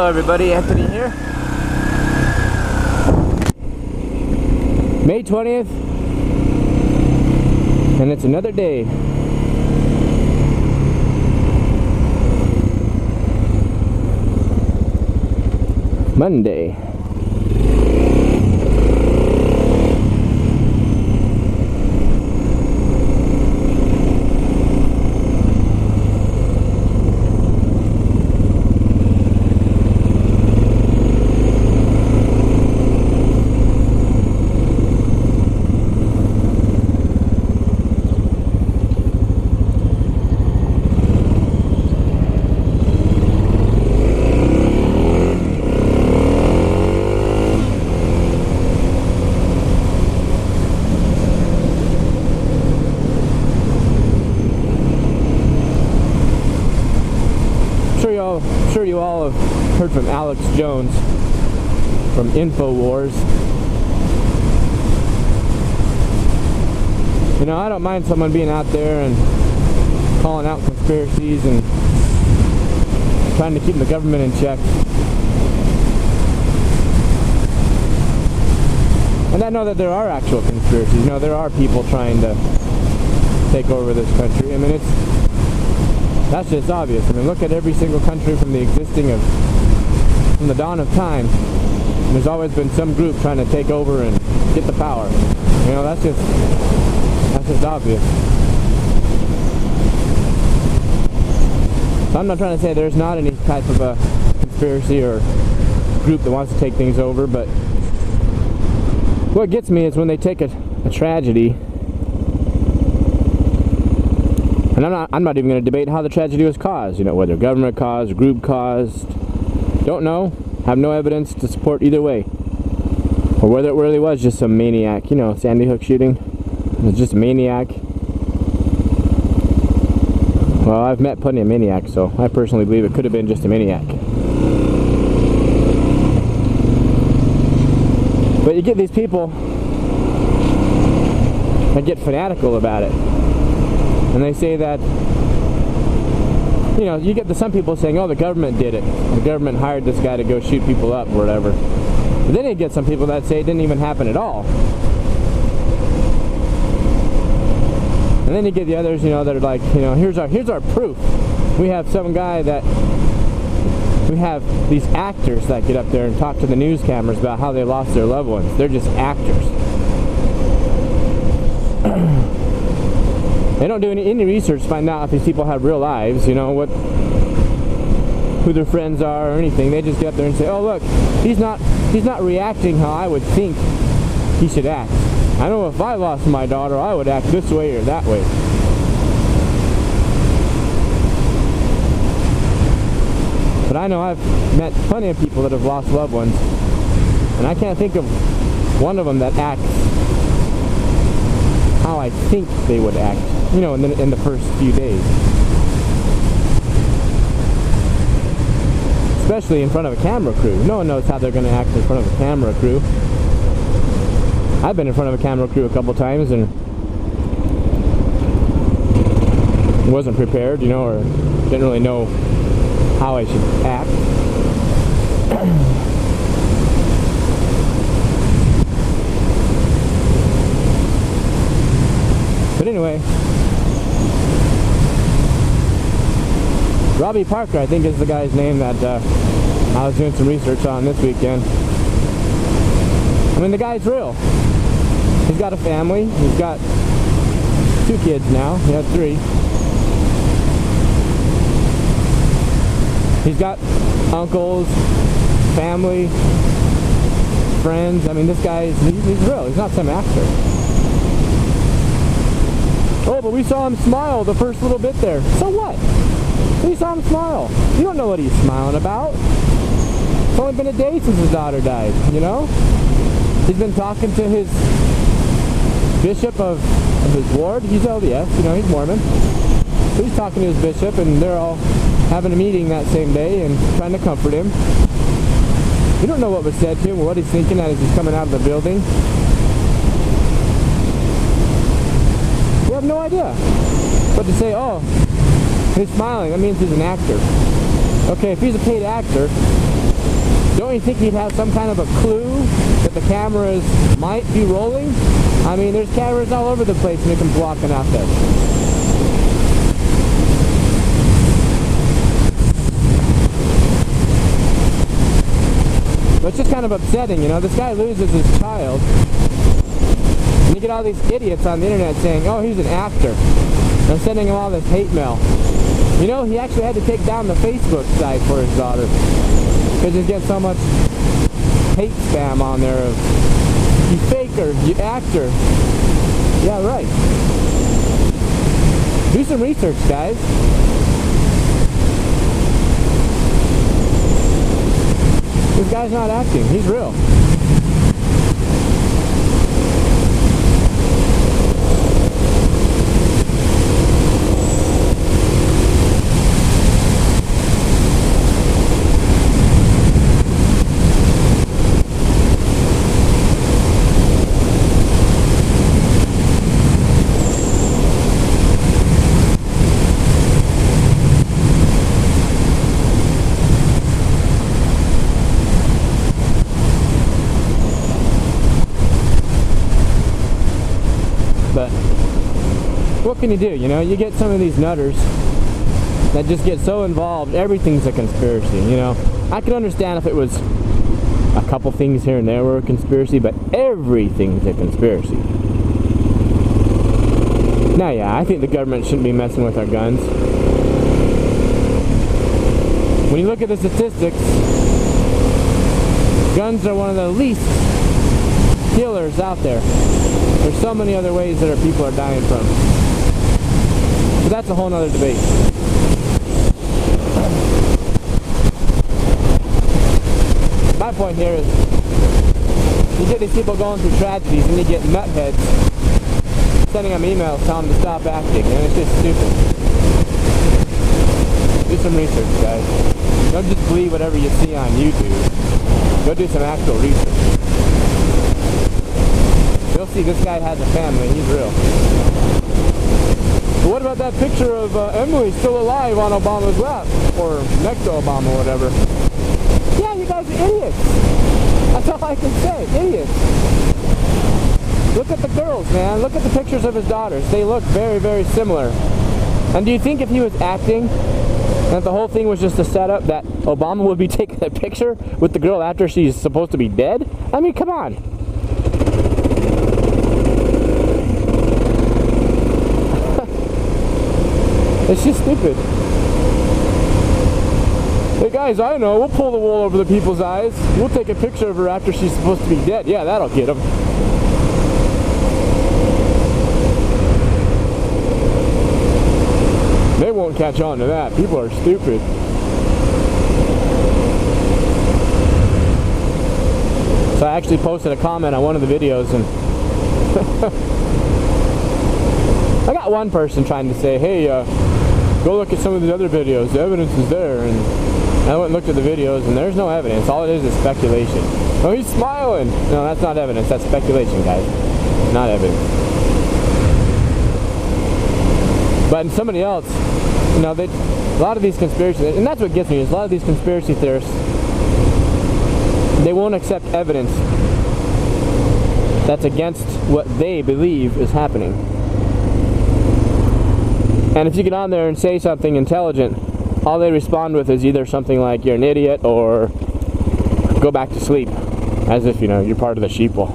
Hello everybody, Anthony here. May 20th, and it's another day. Monday. I'm sure you all have heard from Alex Jones from InfoWars. You know, I don't mind someone being out there and calling out conspiracies and trying to keep the government in check. And I know that there are actual conspiracies. You know, there are people trying to take over this country. I mean, that's just obvious. I mean, look at every single country from the dawn of time. There's always been some group trying to take over and get the power. You know, that's just obvious. So I'm not trying to say there's not any type of a conspiracy or group that wants to take things over, but what gets me is when they take a tragedy. And I'm not even going to debate how the tragedy was caused, you know, whether government caused, group caused, don't know, have no evidence to support either way. Or whether it really was just some maniac, you know, Sandy Hook shooting, it was just a maniac. Well, I've met plenty of maniacs, so I personally believe it could have been just a maniac. But you get these people that get fanatical about it. And they say that, you know, you get some people saying, oh, the government did it. The government hired this guy to go shoot people up or whatever. But then you get some people that say it didn't even happen at all. And then you get the others, you know, that are like, you know, here's our proof. We have some guy we have these actors that get up there and talk to the news cameras about how they lost their loved ones. They're just actors. They don't do any research to find out if these people have real lives, you know, who their friends are or anything. They just get up there and say, oh look, he's not reacting how I would think he should act. I know if I lost my daughter, I would act this way or that way. But I know I've met plenty of people that have lost loved ones, and I can't think of one of them that acts how I think they would act, you know, in the first few days. Especially in front of a camera crew. No one knows how they're going to act in front of a camera crew. I've been in front of a camera crew a couple times and wasn't prepared, you know, or didn't really know how I should act. But anyway, Robbie Parker, I think is the guy's name that I was doing some research on this weekend. I mean, the guy's real. He's got a family. He's got 2 kids now. He had 3. He's got uncles, family, friends. I mean, this guy, he's real. He's not some actor. Oh, but we saw him smile the first little bit there. So what? We saw him smile. You don't know what he's smiling about. It's only been a day since his daughter died, you know? He's been talking to his bishop of his ward. He's LDS, you know, he's Mormon. So he's talking to his bishop, and they're all having a meeting that same day and trying to comfort him. You don't know what was said to him or what he's thinking as he's coming out of the building. You have no idea. But to say, oh, he's smiling, that means he's an actor. Okay, if he's a paid actor, don't you think he'd have some kind of a clue that the cameras might be rolling? I mean, there's cameras all over the place and it can block an out there. But it's just kind of upsetting, you know. This guy loses his child, and you get all these idiots on the internet saying, oh, he's an actor, and sending him all this hate mail. You know, he actually had to take down the Facebook site for his daughter because he's getting so much hate spam on there of, you faker, you actor. Yeah, right. Do some research, guys. This guy's not acting, he's real. But what can you do? You know, you get some of these nutters that just get so involved, everything's a conspiracy, you know. I could understand if it was a couple things here and there were a conspiracy, but everything's a conspiracy. Now, yeah, I think the government shouldn't be messing with our guns. When you look at the statistics, guns are one of the least killers out there. There's so many other ways that our people are dying from. But that's a whole nother debate. My point here is, you get these people going through tragedies and you get nutheads sending them emails telling them to stop acting, and it's just stupid. Do some research, guys. Don't just believe whatever you see on YouTube. Go do some actual research. You'll see this guy has a family, he's real. But what about that picture of Emily still alive on Obama's lap? Or next to Obama, or whatever. Yeah, you guys are idiots. That's all I can say, idiots. Look at the girls, man. Look at the pictures of his daughters. They look very, very similar. And do you think if he was acting, that the whole thing was just a setup, that Obama would be taking a picture with the girl after she's supposed to be dead? I mean, come on. It's just stupid. Hey guys, I know, we'll pull the wool over the people's eyes. We'll take a picture of her after she's supposed to be dead. Yeah, that'll get them. They won't catch on to that. People are stupid. So I actually posted a comment on one of the videos, and I got one person trying to say, hey, go look at some of the other videos. The evidence is there. And I went and looked at the videos, and there's no evidence. All it is speculation. Oh, he's smiling. No, that's not evidence. That's speculation, guys. Not evidence. But somebody else, you know, a lot of these conspiracy, and that's what gets me, is a lot of these conspiracy theorists, they won't accept evidence that's against what they believe is happening. And if you get on there and say something intelligent, all they respond with is either something like, you're an idiot, or go back to sleep, as if, you know, you're part of the sheeple.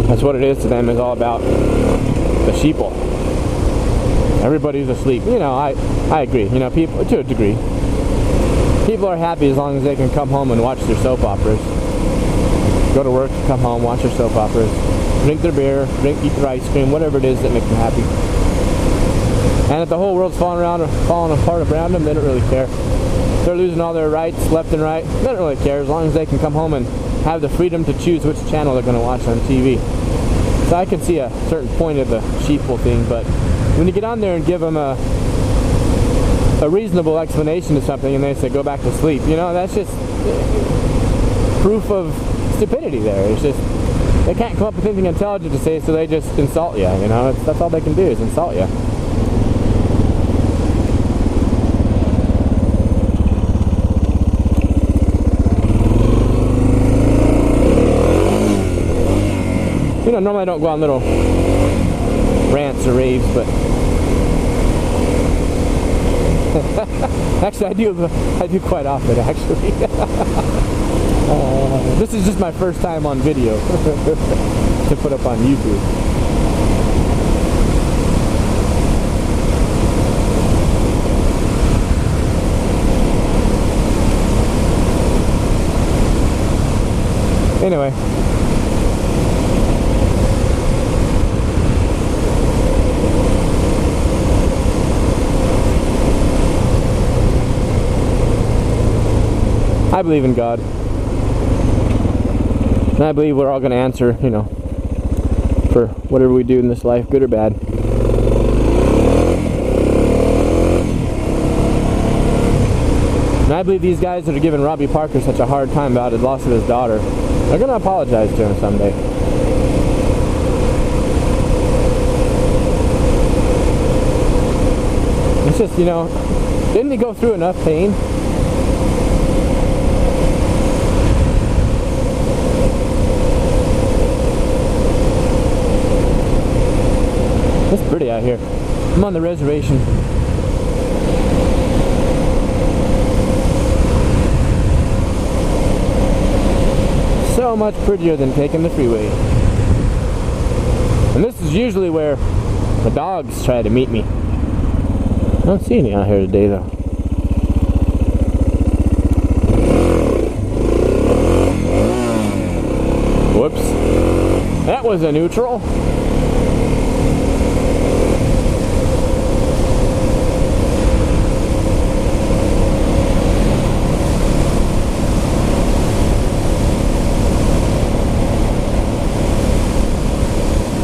That's what it is to them, is all about the sheeple. Everybody's asleep. You know, I agree. You know, people, to a degree, people are happy as long as they can come home and watch their soap operas. Go to work, come home, watch their soap operas, drink their beer, eat their ice cream, whatever it is that makes them happy. And if the whole world's falling apart around them, they don't really care. They're losing all their rights left and right. They don't really care, as long as they can come home and have the freedom to choose which channel they're going to watch on TV. So I can see a certain point of the sheeple thing, but when you get on there and give them a reasonable explanation to something, and they say go back to sleep, you know, that's just proof of stupidity there. It's just, they can't come up with anything intelligent to say, so they just insult you, you know. That's all they can do, is insult you. know, normally I don't go on little rants or raves, but actually I do quite often, actually. This is just my first time on video to put up on YouTube. Anyway. I believe in God. And I believe we're all going to answer, you know, for whatever we do in this life, good or bad. And I believe these guys that are giving Robbie Parker such a hard time about the loss of his daughter, they're going to apologize to him someday. It's just, you know, didn't he go through enough pain? It's pretty out here. I'm on the reservation. So much prettier than taking the freeway. And this is usually where the dogs try to meet me. I don't see any out here today though. Whoops. That was a neutral.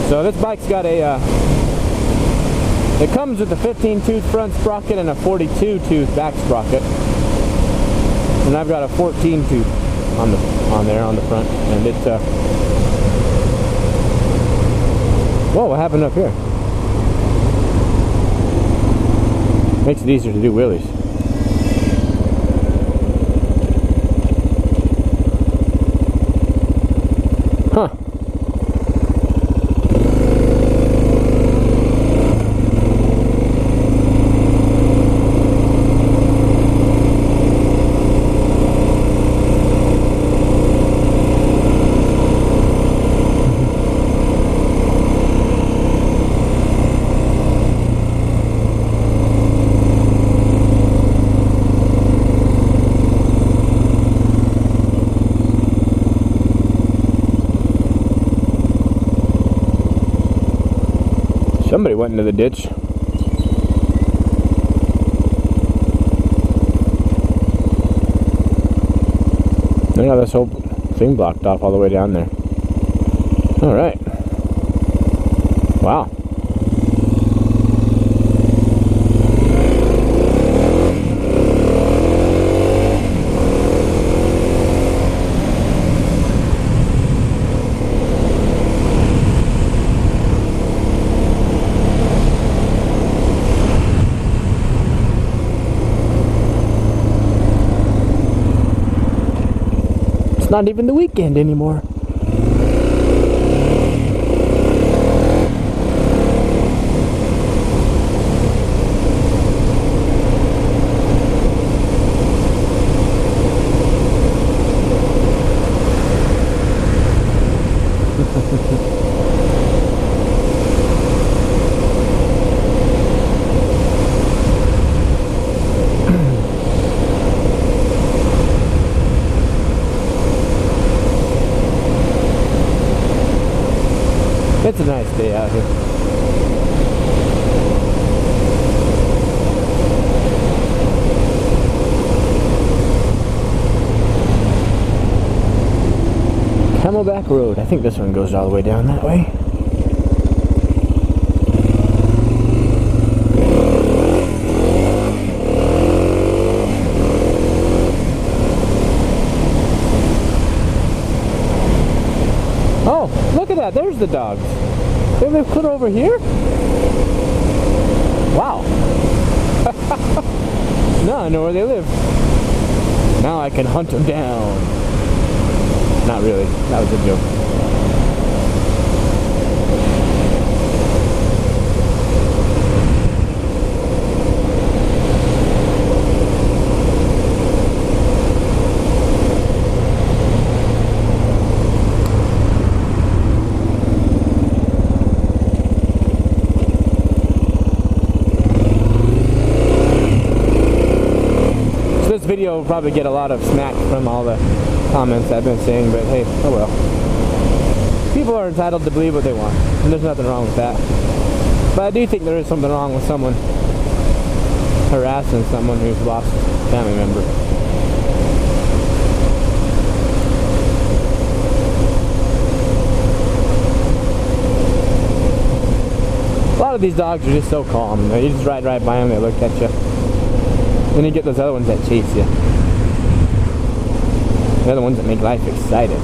So this bike's got a, it comes with a 15-tooth front sprocket and a 42-tooth back sprocket. And I've got a 14-tooth on there on the front. And it, whoa, what happened up here? Makes it easier to do wheelies. Huh. Somebody went into the ditch. They got this whole thing blocked off all the way down there. Alright. Wow. It's not even the weekend anymore. It's a nice day out here. Camelback Road. I think this one goes all the way down that way. Oh, look at that. There's the dogs. They live clear over here? Wow. Now I know where they live. Now I can hunt them down. Not really. That was a joke. video will probably get a lot of smack from all the comments I've been saying, but hey, oh well. People are entitled to believe what they want, and there's nothing wrong with that. But I do think there is something wrong with someone harassing someone who's lost a family member. A lot of these dogs are just so calm. You just ride right by them, they look at you. Then you get those other ones that chase you. The other ones that make life exciting.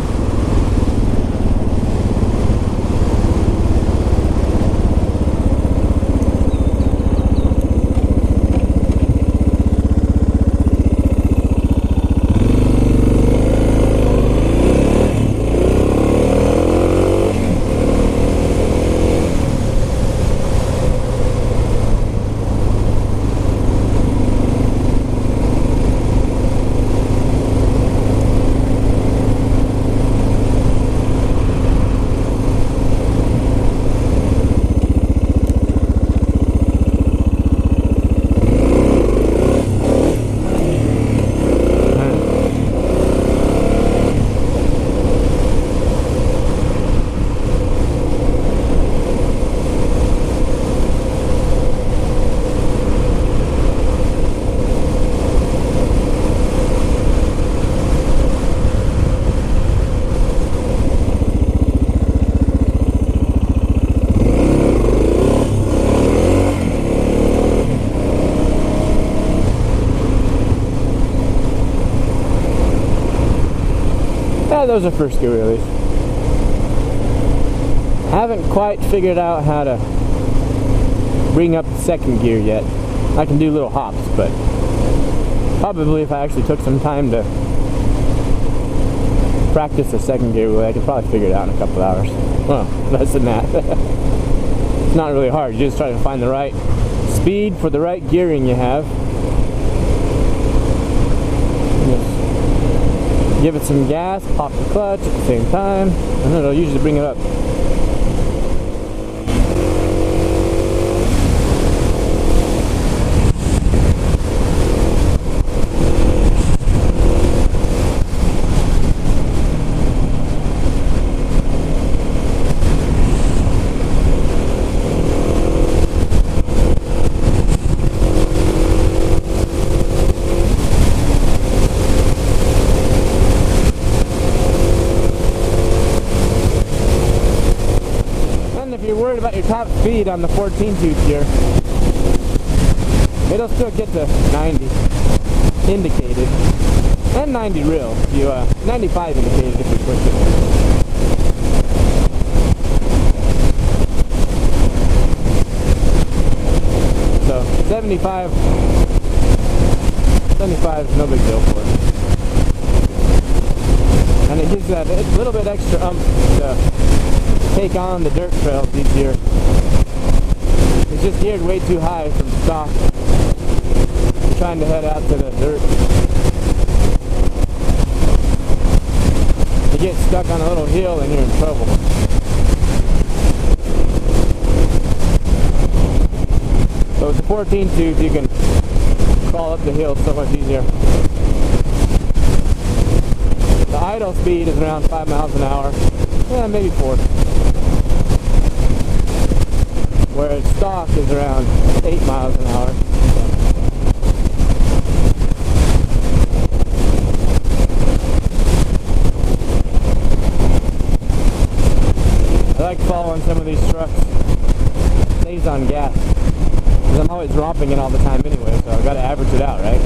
Yeah, those are first gear wheelies. Haven't quite figured out how to bring up the second gear yet. I can do little hops, but probably if I actually took some time to practice the second gear wheel, I could probably figure it out in a couple hours. Well, less than that. It's not really hard. You just try to find the right speed for the right gearing you have. Give it some gas, pop the clutch at the same time, and it'll usually bring it up. If you're worried about your top speed on the 14-tooth gear, it'll still get to 90 indicated, and 90 real. 95 indicated if you push it. So 75 is no big deal for it. And it gives that a little bit extra to take on the dirt trails easier. It's just geared way too high from stock. I'm trying to head out to the dirt. You get stuck on a little hill and you're in trouble. So with the 14-tooth you can crawl up the hill so much easier. The idle speed is around 5 miles an hour. Yeah, maybe 4. Whereas stock is around 8 miles an hour. I like following some of these trucks. It stays on gas. Because I'm always dropping it all the time anyway, so I've got to average it out, right?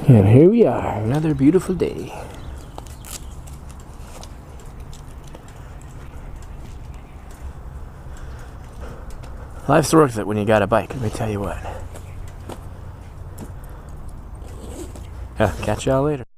And here we are, another beautiful day. Life's worth it when you got a bike, let me tell you what. Yeah, catch y'all later.